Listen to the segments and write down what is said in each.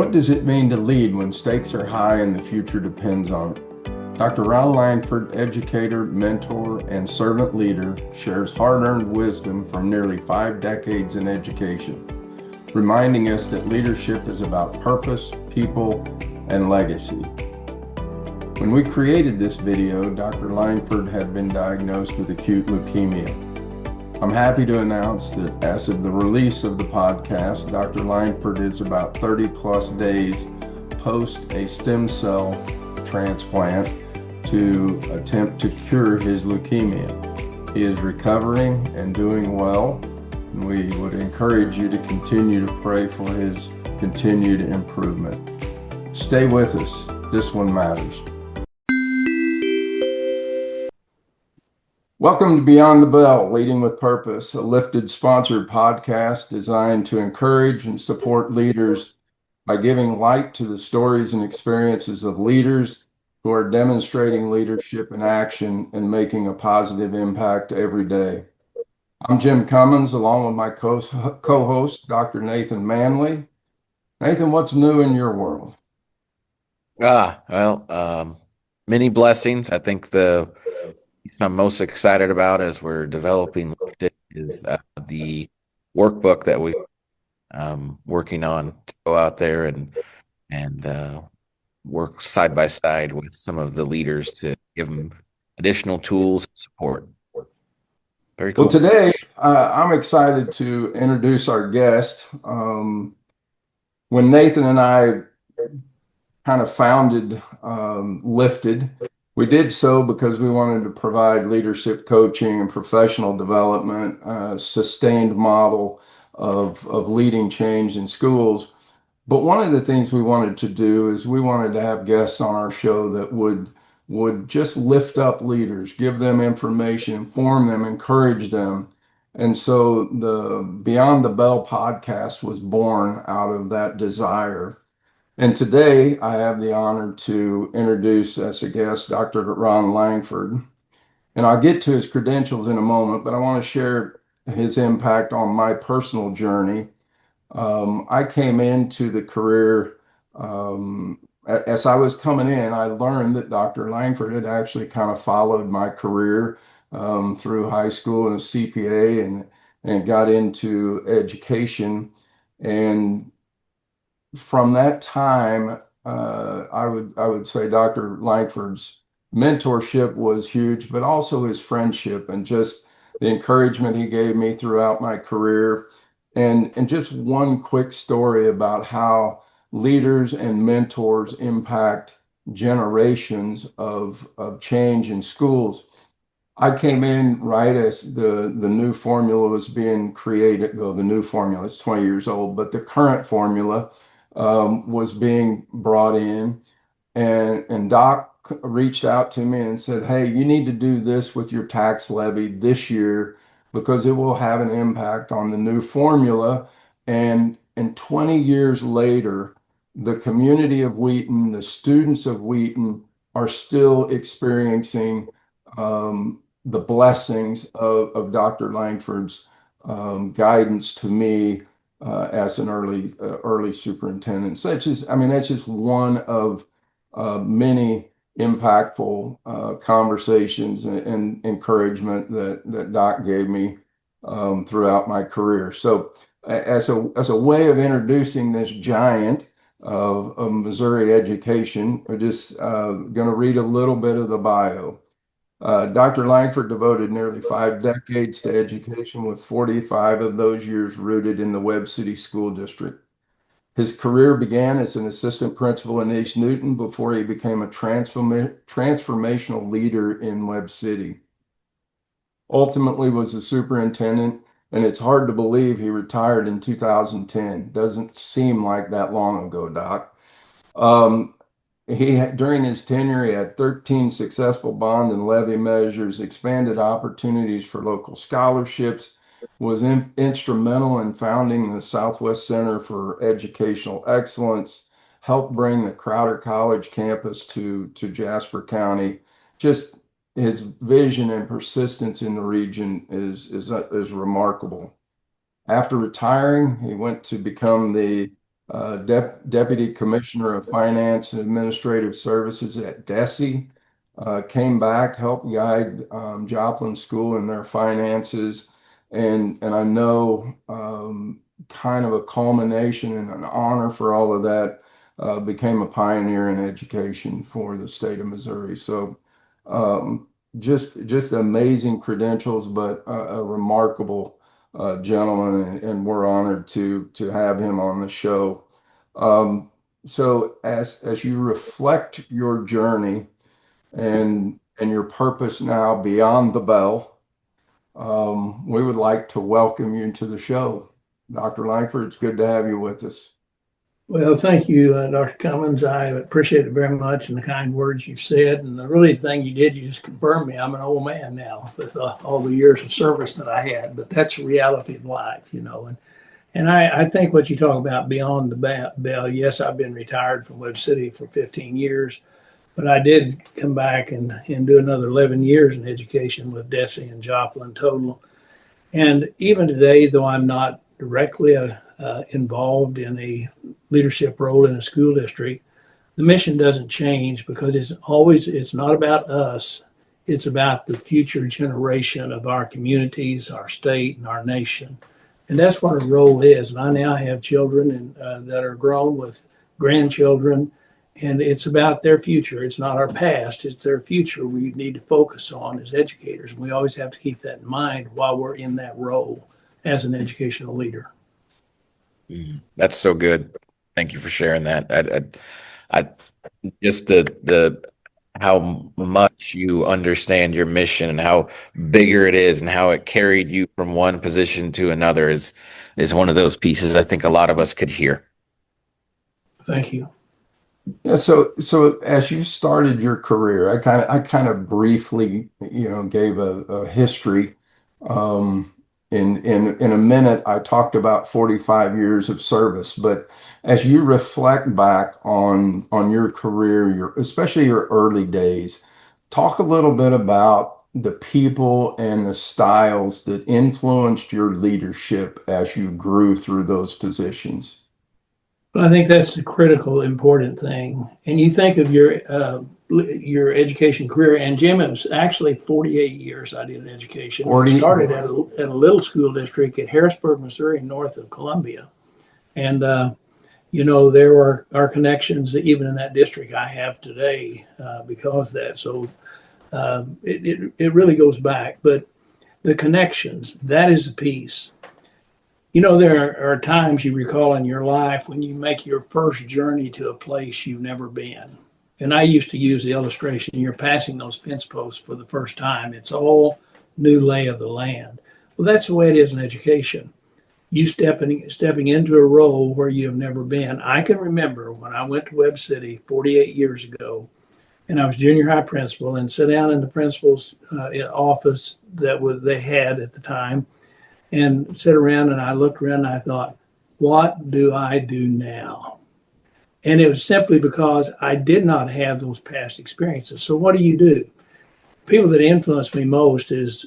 What does it mean to lead when stakes are high and the future depends on it? Dr. Ron Lankford, educator, mentor, and servant leader, shares hard-earned wisdom from nearly 5 decades in education, reminding us that leadership is about purpose, people, and legacy. When we created this video, Dr. Lankford had been diagnosed with acute leukemia. I'm happy to announce that as of the release of the podcast, Dr. Lankford is about 30 plus days post a stem cell transplant to attempt to cure his leukemia. He is recovering and doing well, and we would encourage you to continue to pray for his continued improvement. Stay with us. This one matters. Welcome to Beyond the Bell, Leading with Purpose, a Lifted sponsored podcast designed to encourage and support leaders by giving light to the stories and experiences of leaders who are demonstrating leadership in action and making a positive impact every day. I'm Jim Cummins, along with my co-host, Dr. Nathan Manley. Nathan, what's new in your world? Many blessings. I think the I'm most excited about as we're developing is the workbook that we working on to go out there and work side by side with some of the leaders to give them additional tools and support. Very cool. Well, today I'm excited to introduce our guest. When Nathan and I kind of founded Lifted, we did so because we wanted to provide leadership coaching and professional development, sustained model of leading change in schools. But one of the things we wanted to do is we wanted to have guests on our show that would just lift up leaders, give them information, inform them, encourage them. And so the Beyond the Bell podcast was born out of that desire. And today I have the honor to introduce as a guest Dr. Ron Lankford. And I'll get to his credentials in a moment, but I want to share his impact on my personal journey. I came into the career, as I was coming in, I learned that Dr. Lankford had actually kind of followed my career through high school as CPA and got into education. And from that time, I would say Dr. Lankford's mentorship was huge, but also his friendship and just the encouragement he gave me throughout my career. And just one quick story about how leaders and mentors impact generations of change in schools. I came in right as the new formula was being created. Well, the new formula is 20 years old, but the current formula was being brought in, and Doc reached out to me and said, "Hey, you need to do this with your tax levy this year because it will have an impact on the new formula." And 20 years later, the community of Wheaton, the students of Wheaton are still experiencing the blessings of Dr. Lankford's guidance to me as an early superintendent. So that's just one of many impactful conversations and encouragement that Doc gave me throughout my career. So as a way of introducing this giant of Missouri education, we're just going to read a little bit of the bio. Dr. Lankford devoted nearly 5 decades to education, with 45 of those years rooted in the Webb City School District. His career began as an assistant principal in East Newton before he became a transformational leader in Webb City. Ultimately was a superintendent, and it's hard to believe he retired in 2010. Doesn't seem like that long ago, Doc. During his tenure, he had 13 successful bond and levy measures, expanded opportunities for local scholarships, was instrumental in founding the Southwest Center for Educational Excellence, helped bring the Crowder College campus to Jasper County. Just his vision and persistence in the region is remarkable. After retiring, he went to become the Deputy Commissioner of Finance and Administrative Services at DESE. Came back, helped guide Joplin School in their finances, and I know kind of a culmination and an honor for all of that. Became a pioneer in education for the state of Missouri. So um, just amazing credentials, but a remarkable gentleman, and we're honored to have him on the show. Um, so as you reflect your journey and your purpose now beyond the bell, we would like to welcome you to the show. Dr. Lankford, it's good to have you with us. Well, thank you, Dr. Cummins. I appreciate it very much and the kind words you've said. And the really thing you did, you just confirmed me. I'm an old man now with all the years of service that I had, but that's a reality of life, you know. And I think what you talk about beyond the bell, yes, I've been retired from Webb City for 15 years, but I did come back and do another 11 years in education with DESE and Joplin total. And even today, though I'm not directly involved in a leadership role in a school district, the mission doesn't change because it's not about us. It's about the future generation of our communities, our state, and our nation. And that's what our role is. And I now have children that are grown with grandchildren, and it's about their future. It's not our past, it's their future we need to focus on as educators. And we always have to keep that in mind while we're in that role as an educational leader. That's so good. Thank you for sharing that. I just the how much you understand your mission and how bigger it is and how it carried you from one position to another is one of those pieces I think a lot of us could hear. Thank you. Yeah, so as you started your career, I kind of briefly, gave a history. Um, in a minute, I talked about 45 years of service, but as you reflect back on your career, especially your early days, talk a little bit about the people and the styles that influenced your leadership as you grew through those positions. But I think that's the critical, important thing. And you think of your education career, and Jim, it was actually 48 years I did in education. I 40, started at a little school district in Harrisburg, Missouri, north of Columbia. And, there were our connections, even in that district, I have today because of that. So it really goes back. But the connections, that is the piece. There are times you recall in your life when you make your first journey to a place you've never been. And I used to use the illustration you're passing those fence posts for the first time. It's all new lay of the land. Well, that's the way it is in education. You stepping into a role where you have never been. I can remember when I went to Webb City 48 years ago, and I was junior high principal, and sit down in the principal's office they had at the time, and sit around, and I looked around and I thought, what do I do now? And it was simply because I did not have those past experiences. So what do? People that influenced me most is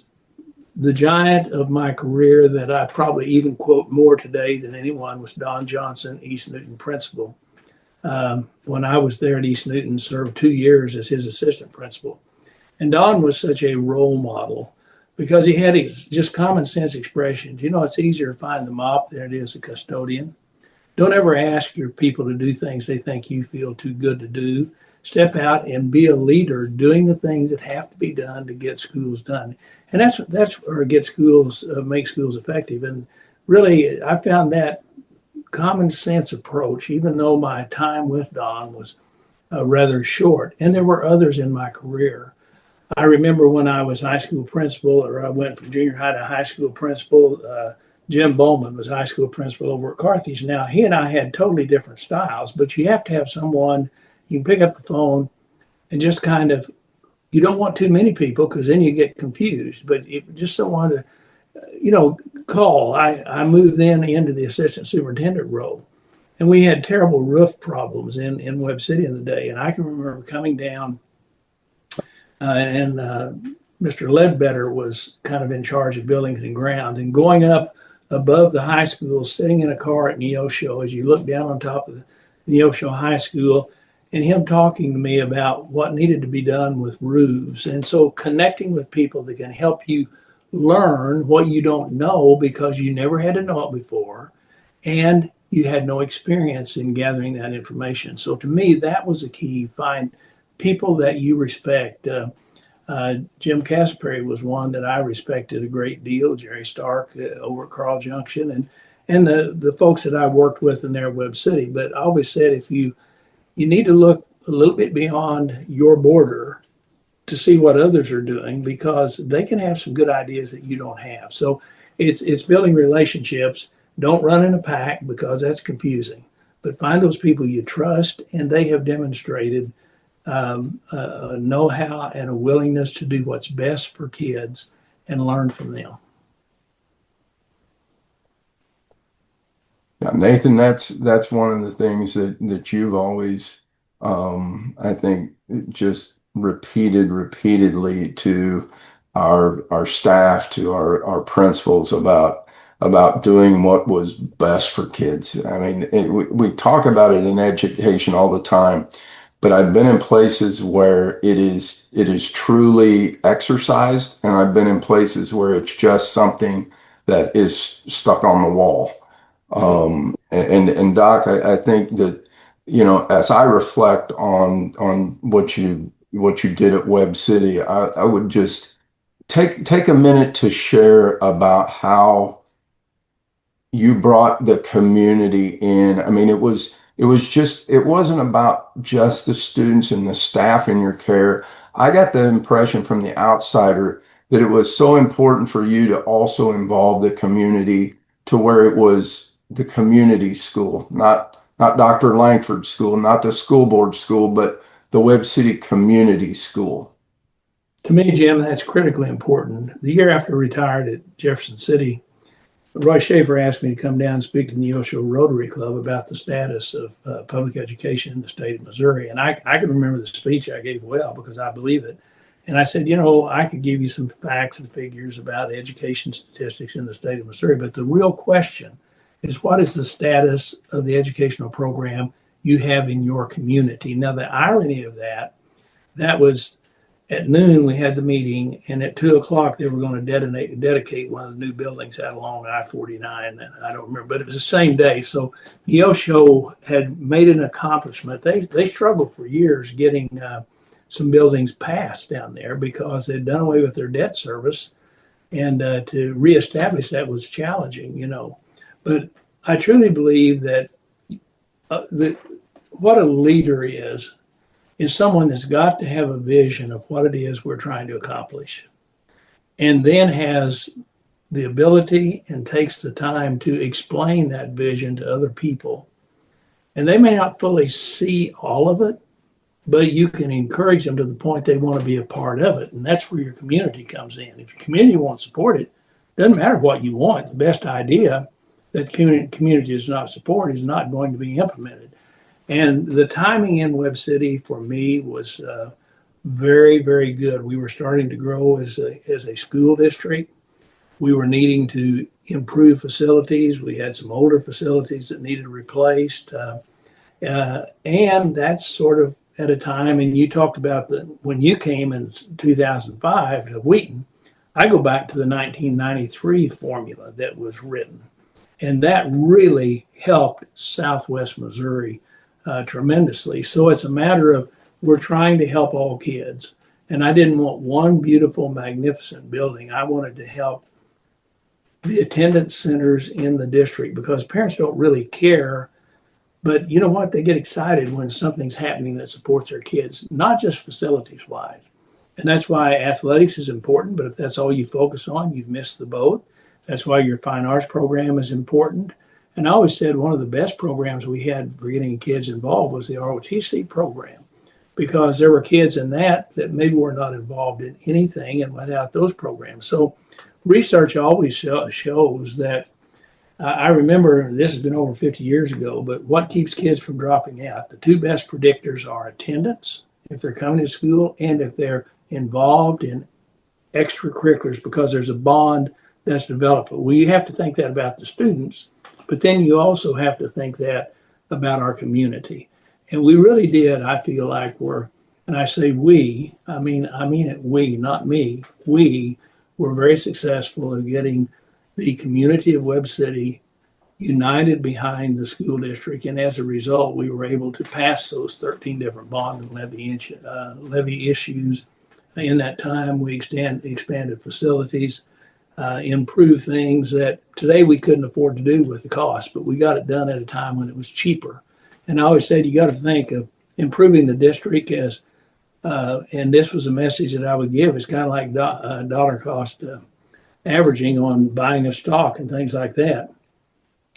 the giant of my career that I probably even quote more today than anyone was Don Johnson, East Newton principal. When I was there at East Newton, served 2 years as his assistant principal. And Don was such a role model because he had just common sense expressions. It's easier to find the mop than it is a custodian. Don't ever ask your people to do things they think you feel too good to do. Step out and be a leader doing the things that have to be done to get schools done. And that's where get schools, make schools effective. And really, I found that common sense approach, even though my time with Don was rather short. And there were others in my career. I remember when I was high school principal, or I went from junior high to high school principal, Jim Bowman was high school principal over at Carthage. Now, he and I had totally different styles, but you have to have someone you can pick up the phone and just kind of, you don't want too many people because then you get confused, but just someone to, call. I moved then into the assistant superintendent role, and we had terrible roof problems in Webb City in the day. And I can remember coming down and Mr. Ledbetter was kind of in charge of buildings and grounds, and going up above the high school, sitting in a car at Neosho as you look down on top of the Neosho High School, and him talking to me about what needed to be done with roofs. And so connecting with people that can help you learn what you don't know because you never had to know it before, and you had no experience in gathering that information. So to me, that was a key. Find people that you respect. Jim Casperry was one that I respected a great deal. Jerry Stark over at Carl Junction, and the folks that I worked with in their Webb City. But I always said, if you need to look a little bit beyond your border to see what others are doing, because they can have some good ideas that you don't have. So it's building relationships. Don't run in a pack because that's confusing. But find those people you trust, and they have demonstrated a know-how and a willingness to do what's best for kids and learn from them. Yeah, Nathan, that's one of the things that you've always, I think, just repeatedly to our staff, to our principals about doing what was best for kids. I mean, we talk about it in education all the time, but I've been in places where it is truly exercised, and I've been in places where it's just something that is stuck on the wall. And Doc, I think that, as I reflect on what you did at Webb City, I would just take a minute to share about how you brought the community in. I mean, it wasn't about just the students and the staff in your care. I got the impression from the outsider that it was so important for you to also involve the community to where it was the community school, not Dr. Lankford school, not the school board school, but the Webb City Community School. To me, Jim, that's critically important. The year after I retired at Jefferson City, Roy Schaefer asked me to come down and speak to the Neosho Rotary Club about the status of public education in the state of Missouri. And I can remember the speech I gave well because I believe it. And I said, I could give you some facts and figures about education statistics in the state of Missouri, but the real question is, what is the status of the educational program you have in your community? Now, the irony of that was at noon we had the meeting, and at 2:00 they were going to dedicate one of the new buildings out along I-49. I don't remember, but it was the same day. So Neosho had made an accomplishment. They struggled for years getting some buildings passed down there because they'd done away with their debt service, and to reestablish that was challenging, But I truly believe that what a leader is someone that's got to have a vision of what it is we're trying to accomplish, and then has the ability and takes the time to explain that vision to other people. And they may not fully see all of it, but you can encourage them to the point they want to be a part of it. And that's where your community comes in. If your community won't support it, doesn't matter what you want. The best idea that the community does not support is not going to be implemented. And the timing in Webb City for me was very, very good. We were starting to grow as a school district. We were needing to improve facilities. We had some older facilities that needed replaced. And that's sort of at a time, and you talked about when you came in 2005 to Wheaton, I go back to the 1993 formula that was written. And that really helped Southwest Missouri tremendously. So it's a matter of, we're trying to help all kids. And I didn't want one beautiful, magnificent building. I wanted to help the attendance centers in the district, because parents don't really care. But you know what? They get excited when something's happening that supports their kids, not just facilities wise. And that's why athletics is important. But if that's all you focus on, you've missed the boat. That's why your fine arts program is important. And I always said one of the best programs we had for getting kids involved was the ROTC program, because there were kids in that maybe were not involved in anything and without those programs. So research always shows that, I remember, this has been over 50 years ago, but what keeps kids from dropping out? The two best predictors are attendance, if they're coming to school, and if they're involved in extracurriculars, because there's a bond that's developed. But we have to think that about the students, but then you also have to think that about our community. And we really did, I feel like and I say we, I mean it we, not me. We were very successful in getting the community of Webb City united behind the school district. And as a result, we were able to pass those 13 different bond and levy issues. In that time, we expanded facilities, improved things that today we couldn't afford to do with the cost, but we got it done at a time when it was cheaper. And I always said, you got to think of improving the district as, and this was a message that I would give, it's kind of like dollar cost averaging on buying a stock and things like that.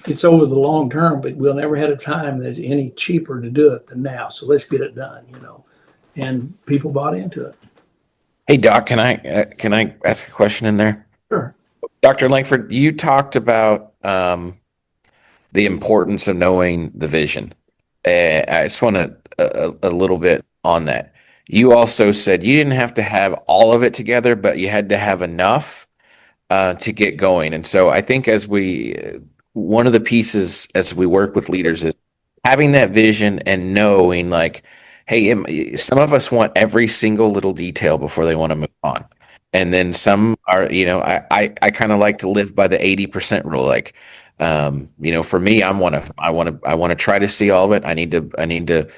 It's over the long term, but we'll never have a time that's any cheaper to do it than now. So let's get it done, and people bought into it. Hey, Doc, can I ask a question in there? Sure. Dr. Lankford, you talked about the importance of knowing the vision. I just want a little bit on that. You also said you didn't have to have all of it together, but you had to have enough to get going. And so I think one of the pieces as we work with leaders is having that vision and knowing like, hey, some of us want every single little detail before they want to move on. And then some are, I kind of like to live by the 80% rule. Like, for me, I want to try to see all of it. I need to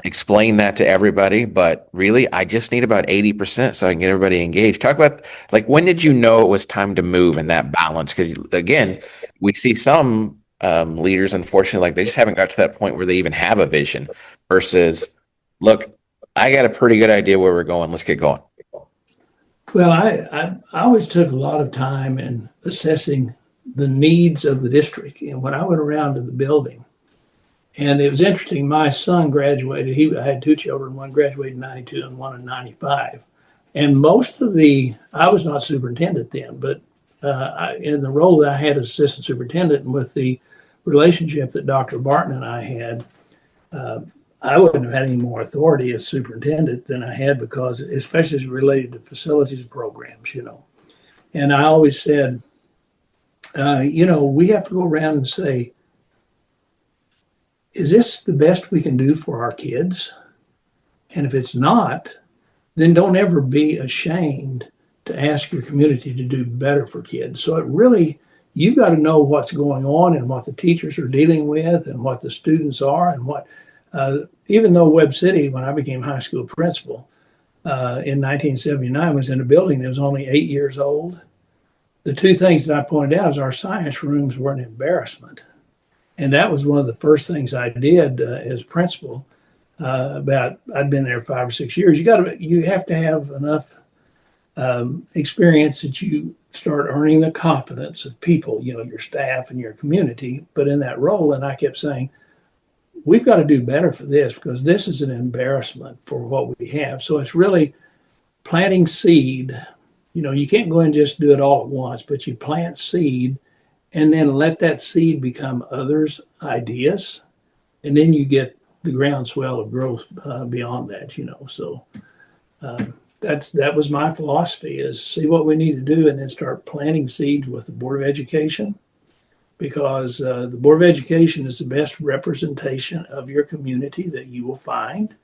explain that to everybody, but really I just need about 80% so I can get everybody engaged. Talk about like, when did you know it was time to move and that balance? Because again, we see some leaders, unfortunately, like they just haven't got to that point where they even have a vision versus, look, I got a pretty good idea where we're going. Let's get going. Well, I always took a lot of time in assessing the needs of the district. And when I went around to the building, and it was interesting, my son graduated. I had two children, one graduated in 92 and one in 95. And I was not superintendent then, but in the role that I had as assistant superintendent and with the relationship that Dr. Barton and I had, I wouldn't have had any more authority as superintendent than I had because, especially as related to facilities and programs, And I always said, we have to go around and say, is this the best we can do for our kids? And if it's not, then don't ever be ashamed to ask your community to do better for kids. So you've got to know what's going on and what the teachers are dealing with and what the students are and what, even though Webb City, when I became high school principal in 1979, was in a building that was only 8 years old, the two things that I pointed out is our science rooms were an embarrassment. And that was one of the first things I did as principal. I'd been there 5 or 6 years. You have to have enough experience that you start earning the confidence of people, your staff and your community. But in that role, and I kept saying, we've got to do better for this because this is an embarrassment for what we have. So it's really planting seed. You can't go and just do it all at once, but you plant seed and then let that seed become others' ideas. And then you get the groundswell of growth beyond that, So that was my philosophy is see what we need to do and then start planting seeds with the Board of Education because the Board of Education is the best representation of your community that you will find.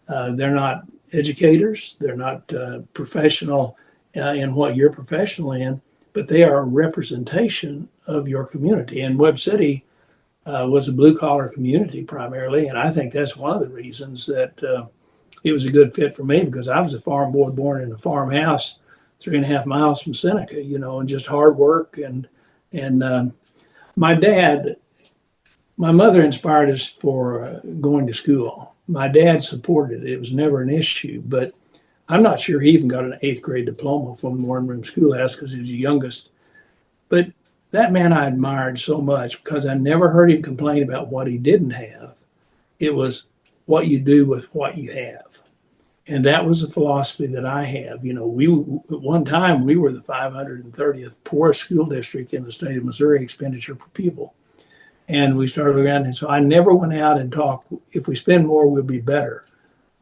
They're not educators. They're not professional in what you're professional in, but they are a representation of your community. And Webb City was a blue-collar community primarily, and I think that's one of the reasons that it was a good fit for me because I was a farm boy born in a farmhouse 3.5 miles from Seneca, and just hard work. And my mother inspired us for going to school. My dad supported it. It was never an issue, but I'm not sure he even got an 8th grade diploma from the one-room schoolhouse because he was the youngest. But that man I admired so much because I never heard him complain about what he didn't have. It was what you do with what you have. And that was a philosophy that I have. At one time, we were the 530th poorest school district in the state of Missouri expenditure per pupil. And we started around. And so I never went out and talked, if we spend more, we'll be better.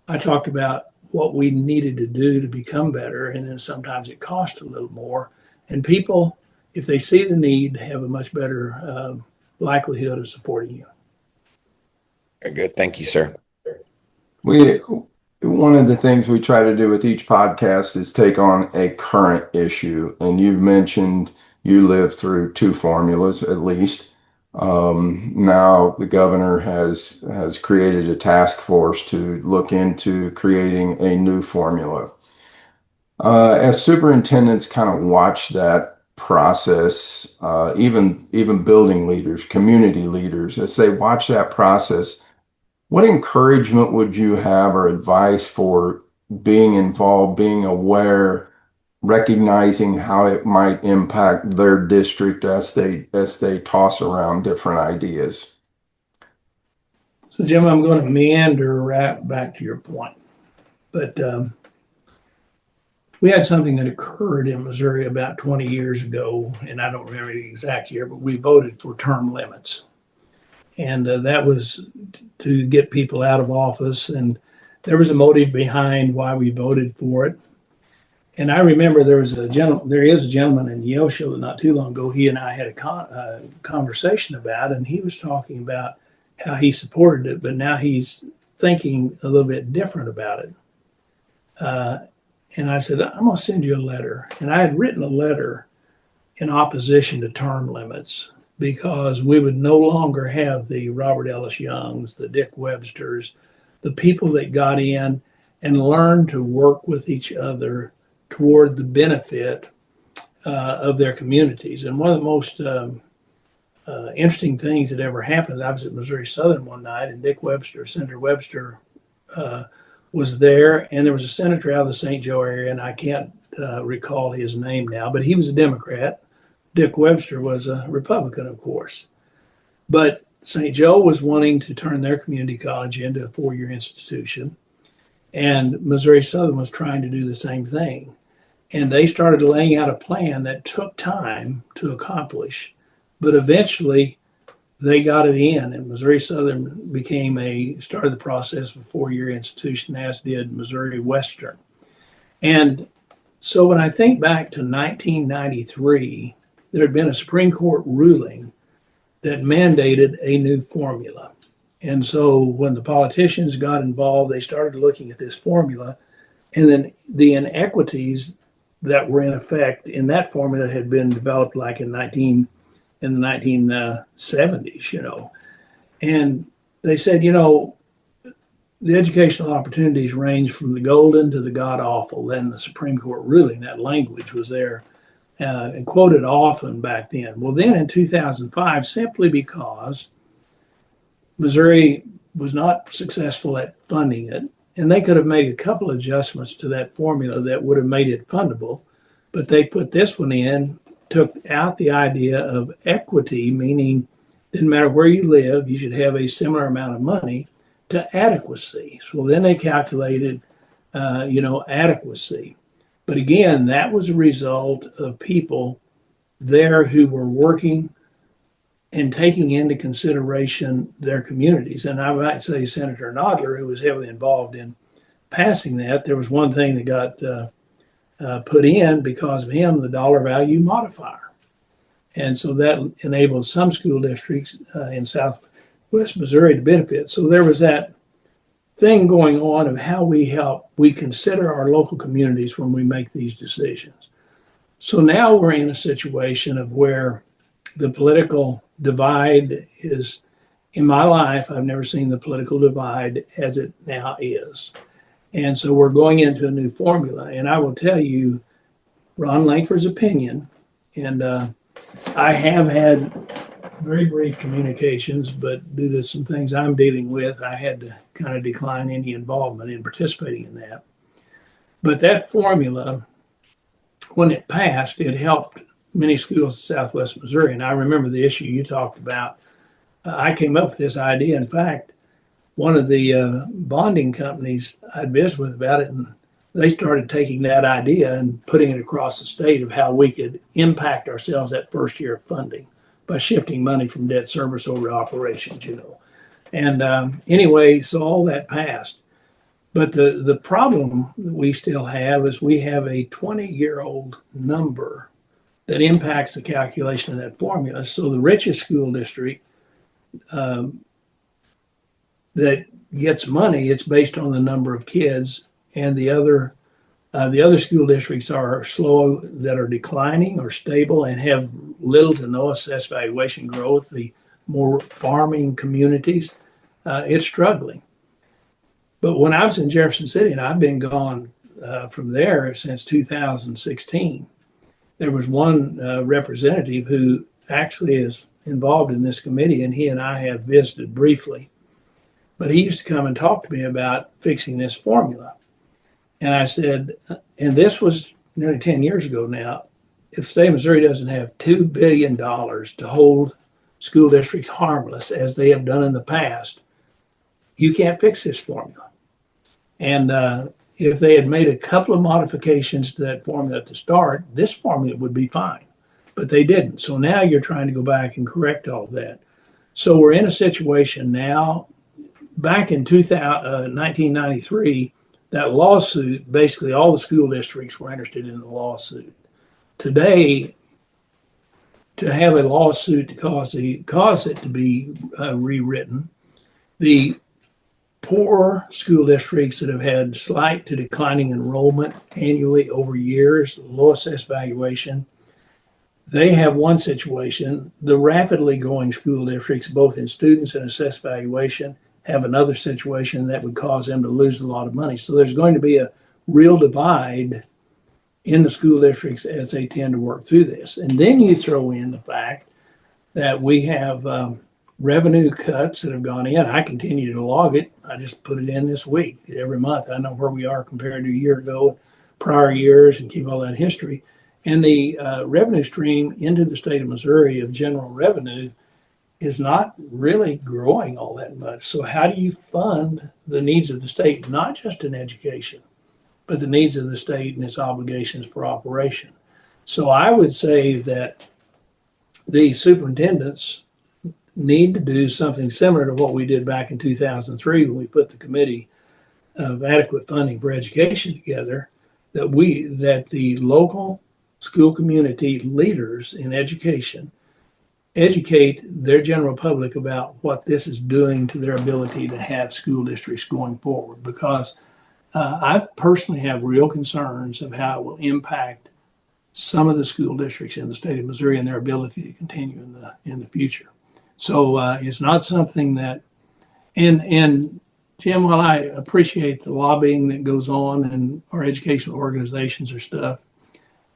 I talked about what we needed to do to become better. And then sometimes it cost a little more. And people, if they see the need, have a much better likelihood of supporting you. Very good. Thank you, sir. One of the things we try to do with each podcast is take on a current issue. And you've mentioned you lived through two formulas at least. Now the governor has created a task force to look into creating a new formula. As superintendents kind of watch that process, even building leaders, community leaders, as they watch that process, what encouragement would you have or advice for being involved, being aware, recognizing how it might impact their district as they toss around different ideas? So, Jim, I'm going to meander right back to your point. But we had something that occurred in Missouri about 20 years ago, and I don't remember the exact year, but we voted for term limits. And that was to get people out of office. And there was a motive behind why we voted for it. And I remember there is a gentleman in Neosho that not too long ago, he and I had a conversation about, and he was talking about how he supported it, but now he's thinking a little bit different about it. And I said, I'm going to send you a letter. And I had written a letter in opposition to term limits because we would no longer have the Robert Ellis Youngs, the Dick Websters, the people that got in and learned to work with each other toward the benefit of their communities. And one of the most interesting things that ever happened, I was at Missouri Southern one night, and Senator Webster, was there, and there was a senator out of the St. Joe area, and I can't recall his name now, but he was a Democrat. Dick Webster was a Republican, of course. But St. Joe was wanting to turn their community college into a four-year institution, and Missouri Southern was trying to do the same thing. And they started laying out a plan that took time to accomplish, but eventually they got it in, and Missouri Southern started the process of a four-year institution, as did Missouri Western. And so when I think back to 1993, there had been a Supreme Court ruling that mandated a new formula. And so when the politicians got involved, they started looking at this formula, and then the inequities that were in effect in that formula had been developed like in the 1970s, And they said, the educational opportunities range from the golden to the god awful. Then the Supreme Court ruling, that language was there and quoted often back then. Well, then in 2005, simply because Missouri was not successful at funding it, and they could have made a couple adjustments to that formula that would have made it fundable, but they put this one in, took out the idea of equity, meaning it didn't matter where you live, you should have a similar amount of money, to adequacy. So then they calculated, adequacy. But again, that was a result of people there who were working and taking into consideration their communities. And I might say Senator Nodler, who was heavily involved in passing that, there was one thing that got put in because of him, the dollar value modifier. And so that enabled some school districts in Southwest Missouri to benefit. So there was that thing going on of how we consider our local communities when we make these decisions. So now we're in a situation of where the political divide is, in my life, I've never seen the political divide as it now is. And so we're going into a new formula. And I will tell you, Ron Lankford's opinion, and I have had very brief communications, but due to some things I'm dealing with, I had to kind of decline any involvement in participating in that. But that formula, when it passed, it helped many schools in Southwest Missouri. And I remember the issue you talked about. I came up with this idea. In fact, one of the bonding companies I'd visited with about it, and they started taking that idea and putting it across the state of how we could impact ourselves that first year of funding by shifting money from debt service over to operations, And anyway, so all that passed. But the problem we still have is we have a 20-year-old number that impacts the calculation of that formula. So the richest school district that gets money, it's based on the number of kids, and the other school districts are slow, that are declining or stable and have little to no assessed valuation growth. The more farming communities, it's struggling. But when I was in Jefferson City, and I've been gone from there since 2016, there was one representative who actually is involved in this committee, and he and I have visited briefly. But he used to come and talk to me about fixing this formula. And I said, and this was nearly 10 years ago now, if the state of Missouri doesn't have $2 billion to hold school districts harmless, as they have done in the past, you can't fix this formula. And if they had made a couple of modifications to that formula at the start, this formula would be fine. But they didn't. So now you're trying to go back and correct all of that. So we're in a situation now, back in 1993, that lawsuit, basically all the school districts were interested in the lawsuit. Today, to have a lawsuit to cause it to be rewritten, the poor school districts that have had slight to declining enrollment annually over years, low assessed valuation, they have one situation. The rapidly growing school districts, both in students and assessed valuation, have another situation that would cause them to lose a lot of money. So there's going to be a real divide in the school districts as they tend to work through this. And then you throw in the fact that we have revenue cuts that have gone in. I continue to log it. I just put it in this week. Every month I know where we are compared to a year ago, prior years, and keep all that history. And the revenue stream into the state of Missouri of general revenue is not really growing all that much. So how do you fund the needs of the state, not just in education, but the needs of the state and its obligations for operation? So I would say that the superintendents need to do something similar to what we did back in 2003 when we put the Committee of Adequate Funding for Education together, that the local school community leaders in education educate their general public about what this is doing to their ability to have school districts going forward. Because I personally have real concerns of how it will impact some of the school districts in the state of Missouri and their ability to continue in the future. So it's not something that, and Jim, while I appreciate the lobbying that goes on in our educational organizations or stuff,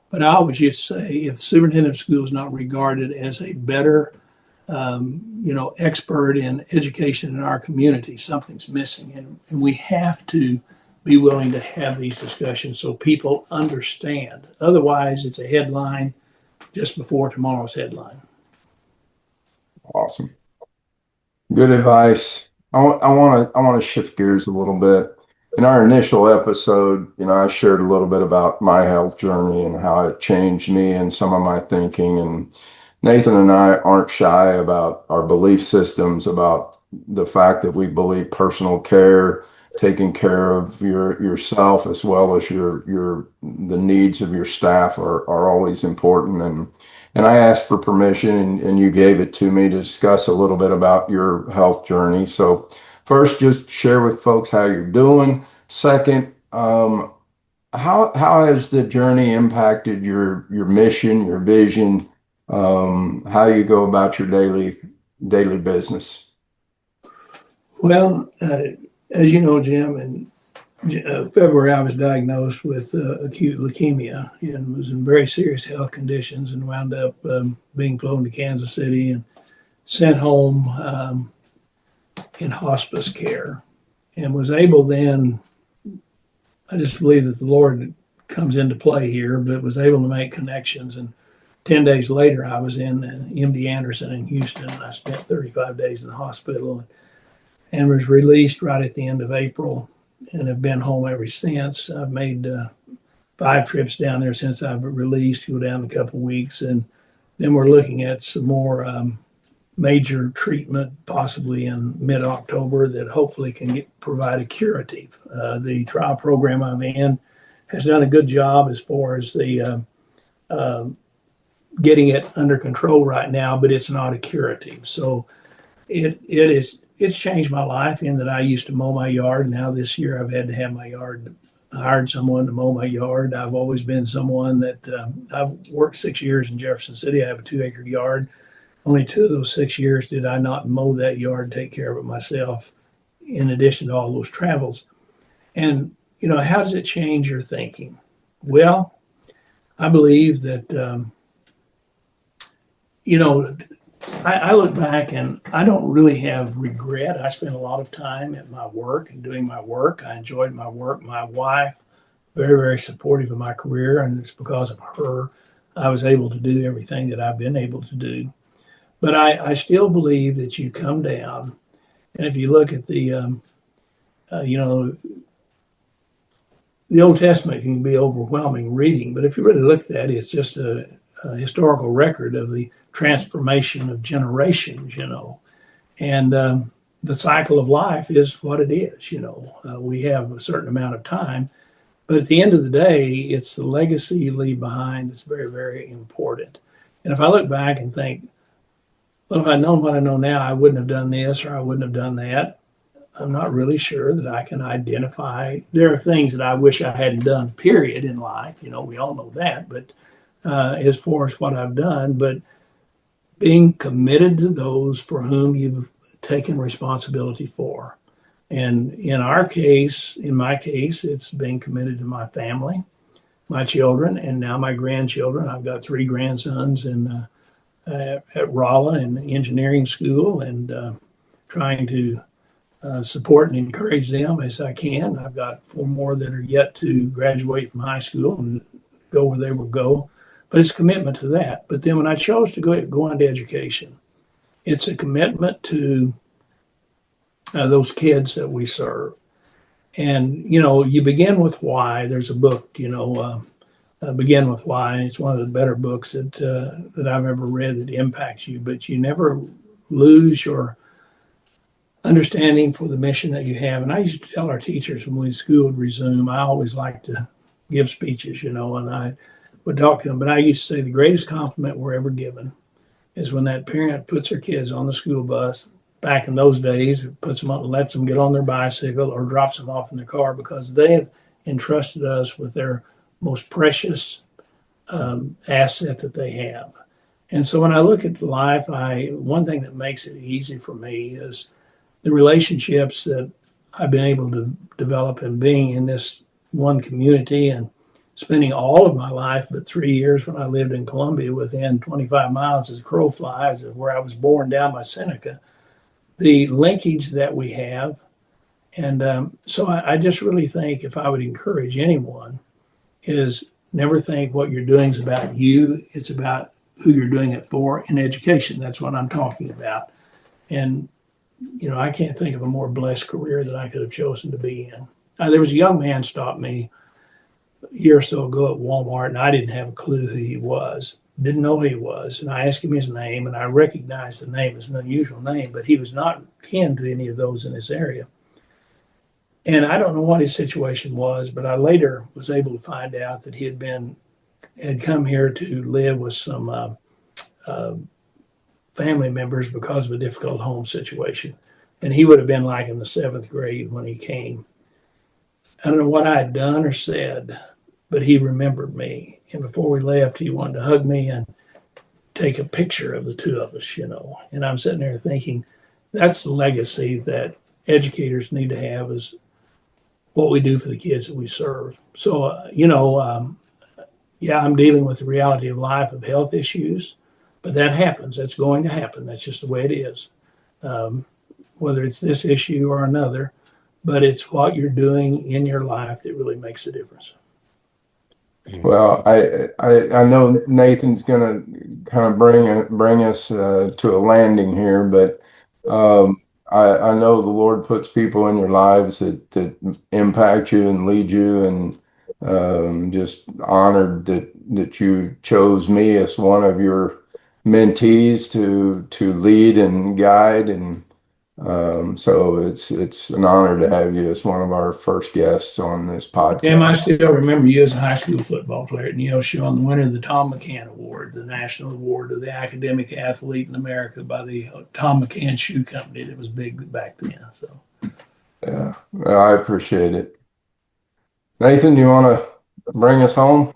but I always used to say, if the superintendent of school is not regarded as a better, expert in education in our community, something's missing. And we have to be willing to have these discussions so people understand. Otherwise, it's a headline just before tomorrow's headline. Awesome. Good advice. I want to shift gears a little bit. In our initial episode, I shared a little bit about my health journey and how it changed me and some of my thinking. And Nathan and I aren't shy about our belief systems, about the fact that we believe personal care, taking care of yourself as well as the needs of your staff are always important. And I asked for permission and you gave it to me to discuss a little bit about your health journey. So first, just share with folks how you're doing. Second, how has the journey impacted your mission, your vision, how you go about your daily business? Well, as you know, Jim, in February I was diagnosed with acute leukemia and was in very serious health conditions and wound up being flown to Kansas City and sent home in hospice care, and was able then, I just believe that the Lord comes into play here, but was able to make connections. And 10 days later, I was in MD Anderson in Houston. I spent 35 days in the hospital and was released right at the end of April and have been home ever since. I've made 5 trips down there since I've released, go down a couple of weeks. And then we're looking at some more major treatment, possibly in mid-October, that hopefully can provide a curative. The trial program I'm in has done a good job as far as the getting it under control right now, but it's not a curative. So it's changed my life in that I used to mow my yard. Now this year I've had to have my yard hired someone to mow my yard. I've always been someone that I've worked 6 years in Jefferson City. I have a 2 acre yard. Only 2 of those 6 years did I not mow that yard and take care of it myself, in addition to all those travels. And, how does it change your thinking? Well, I believe that, I look back and I don't really have regret. I spent a lot of time at my work and doing my work. I enjoyed my work. My wife, very, very supportive of my career, and it's because of her I was able to do everything that I've been able to do. But I still believe that you come down, and if you look at you know, the Old Testament can be overwhelming reading, but if you really look at it, it's just a historical record of the transformation of generations. And the cycle of life is what it is. We have a certain amount of time, but at the end of the day, it's the legacy you leave behind that's very, very important. And if I look back and think, well, if I'd known what I know now, I wouldn't have done this or I wouldn't have done that. I'm not really sure that I can identify. There are things that I wish I hadn't done, period, in life. We all know that. But as far as what I've done, but being committed to those for whom you've taken responsibility for. And in my case, it's being committed to my family, my children, and now my grandchildren. I've got 3 grandsons at Rolla in engineering school, and trying to support and encourage them as I can. I've got 4 more that are yet to graduate from high school and go where they will go. But it's a commitment to that. But then when I chose to go into education, it's a commitment to those kids that we serve. And, you begin with why. There's a book, Begin with Why. And it's one of the better books that I've ever read that impacts you. But you never lose your understanding for the mission that you have. And I used to tell our teachers when school would resume, I always like to give speeches, and I would talk to them. But I used to say the greatest compliment we're ever given is when that parent puts their kids on the school bus. Back in those days, puts them on, lets them get on their bicycle or drops them off in their car, because they have entrusted us with their most precious asset that they have. And so when I look at life, one thing that makes it easy for me is the relationships that I've been able to develop and being in this one community and spending all of my life, but 3 years when I lived in Columbia, within 25 miles as a crow flies of where I was born down by Seneca, the linkage that we have. And so I just really think, if I would encourage anyone, is never think what you're doing is about you. It's about who you're doing it for in education. That's what I'm talking about. And I can't think of a more blessed career that I could have chosen to be in. There was a young man stopped me a year or so ago at Walmart, and I didn't have a clue who he was, didn't know who he was. And I asked him his name, and I recognized the name as an unusual name, but he was not kin to any of those in this area. And I don't know what his situation was, but I later was able to find out that he had come here to live with some family members because of a difficult home situation. And he would have been like in the 7th grade when he came. I don't know what I had done or said, but he remembered me. And before we left, he wanted to hug me and take a picture of the 2 of us. And I'm sitting there thinking, that's the legacy that educators need to have, is what we do for the kids that we serve. So, I'm dealing with the reality of life, of health issues, but that happens. That's going to happen. That's just the way it is. Whether it's this issue or another, but it's what you're doing in your life that really makes a difference. Well, I know Nathan's going to kind of bring us to a landing here, but I know the Lord puts people in your lives that impact you and lead you, and just honored that you chose me as one of your mentees to lead and guide, and So it's an honor to have you as one of our first guests on this Tim, I podcast. still remember you as a high school football player, and showing the winner of the Tom McCann Award, the national award of the academic athlete in America by the Tom McCann Shoe Company that was big back then. So, Yeah, well, I appreciate it. Nathan, you want to bring us home?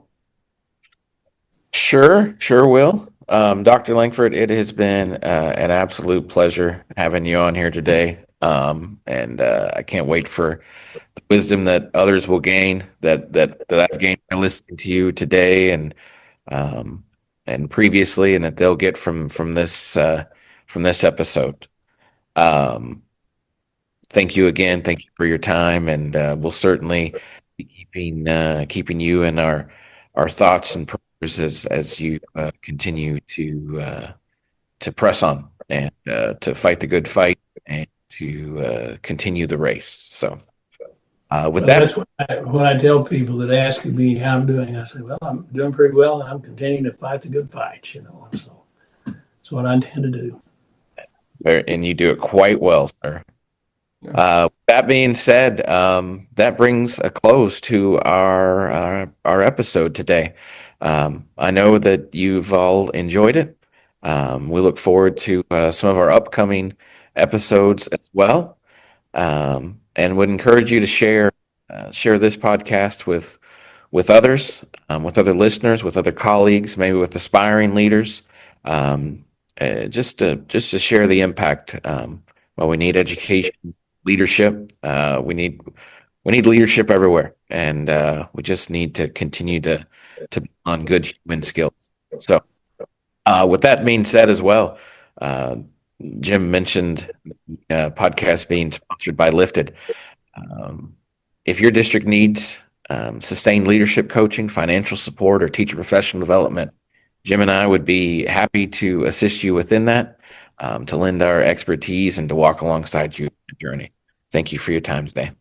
Sure will. Dr. Lankford, it has been an absolute pleasure having you on here today. And I can't wait for the wisdom that others will gain that I've gained by listening to you today um, and previously, and that they'll get from this episode. Um, Thank you again. Thank you for your time, and we'll certainly be keeping you in our thoughts and prayers as you continue to press on and to fight the good fight and to continue the race. So, with well, that, that's what I tell people that ask me how I'm doing. I say, well, I'm doing pretty well, and I'm continuing to fight the good fight. So that's what I intend to do. and you do it quite well, sir. That being said, that brings a close to our episode today. I know that you've all enjoyed it. We look forward to some of our upcoming episodes as well, and would encourage you to share this podcast with others, with other listeners, with other colleagues, maybe with aspiring leaders, just to share the impact. Well, we need education, leadership. We need leadership everywhere, and we just need to continue to be on good human skills. So, with that being said, as well, uh, Jim mentioned podcast being sponsored by Lifted. Um, if your district needs sustained leadership coaching, financial support, or teacher professional development, Jim and I would be happy to assist you within that, to lend our expertise and to walk alongside you in your journey. Thank you for your time today.